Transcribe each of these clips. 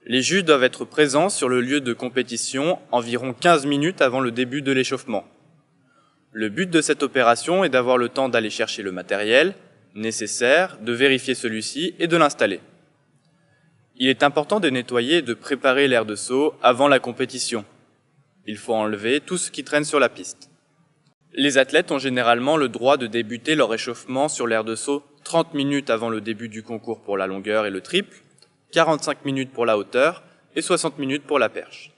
Les jus doivent être présents sur le lieu de compétition environ 15 minutes avant le début de l'échauffement. Le but de cette opération est d'avoir le temps d'aller chercher le matériel nécessaire, de vérifier celui-ci et de l'installer. Il est important de nettoyer et de préparer l'aire de saut avant la compétition. Il faut enlever tout ce qui traîne sur la piste. Les athlètes ont généralement le droit de débuter leur échauffement sur l'aire de saut 30 minutes avant le début du concours pour la longueur et le triple, 45 minutes pour la hauteur et 60 minutes pour la perche.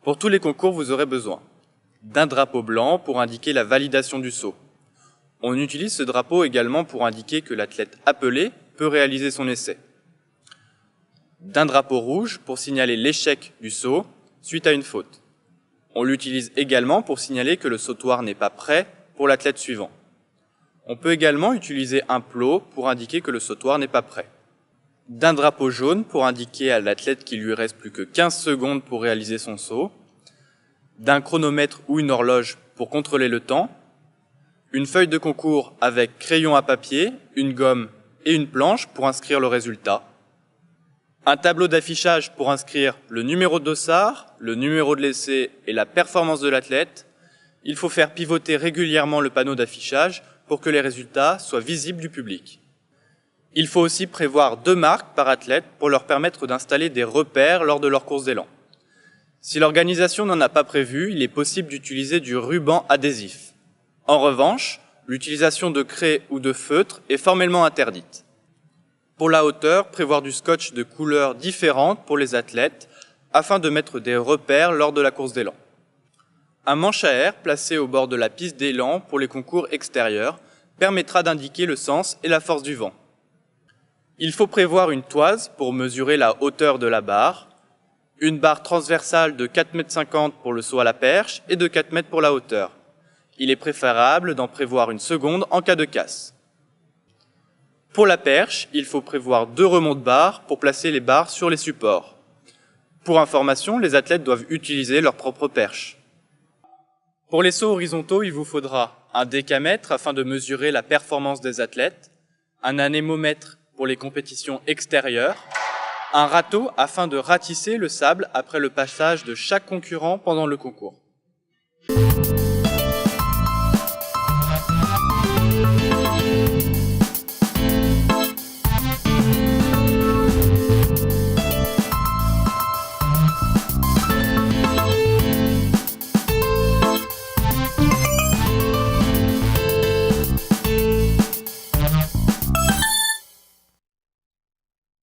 Pour tous les concours, vous aurez besoin d'un drapeau blanc pour indiquer la validation du saut. On utilise ce drapeau également pour indiquer que l'athlète appelé peut réaliser son essai. D'un drapeau rouge pour signaler l'échec du saut suite à une faute. On l'utilise également pour signaler que le sautoir n'est pas prêt pour l'athlète suivant. On peut également utiliser un plot pour indiquer que le sautoir n'est pas prêt. D'un drapeau jaune pour indiquer à l'athlète qu'il lui reste plus que 15 secondes pour réaliser son saut. D'un chronomètre ou une horloge pour contrôler le temps. Une feuille de concours avec crayon à papier, une gomme et une planche pour inscrire le résultat. Un tableau d'affichage pour inscrire le numéro de dossard, le numéro de l'essai et la performance de l'athlète. Il faut faire pivoter régulièrement le panneau d'affichage pour que les résultats soient visibles du public. Il faut aussi prévoir 2 marques par athlète pour leur permettre d'installer des repères lors de leur course d'élan. Si l'organisation n'en a pas prévu, il est possible d'utiliser du ruban adhésif. En revanche, l'utilisation de craie ou de feutre est formellement interdite. Pour la hauteur, prévoir du scotch de couleurs différentes pour les athlètes afin de mettre des repères lors de la course d'élan. Un manche à air placé au bord de la piste d'élan pour les concours extérieurs permettra d'indiquer le sens et la force du vent. Il faut prévoir une toise pour mesurer la hauteur de la barre, une barre transversale de 4,50 m pour le saut à la perche et de 4 m pour la hauteur. Il est préférable d'en prévoir une seconde en cas de casse. Pour la perche, il faut prévoir 2 remonte-barres pour placer les barres sur les supports. Pour information, les athlètes doivent utiliser leur propre perche. Pour les sauts horizontaux, il vous faudra un décamètre afin de mesurer la performance des athlètes, un anémomètre pour les compétitions extérieures, un râteau afin de ratisser le sable après le passage de chaque concurrent pendant le concours.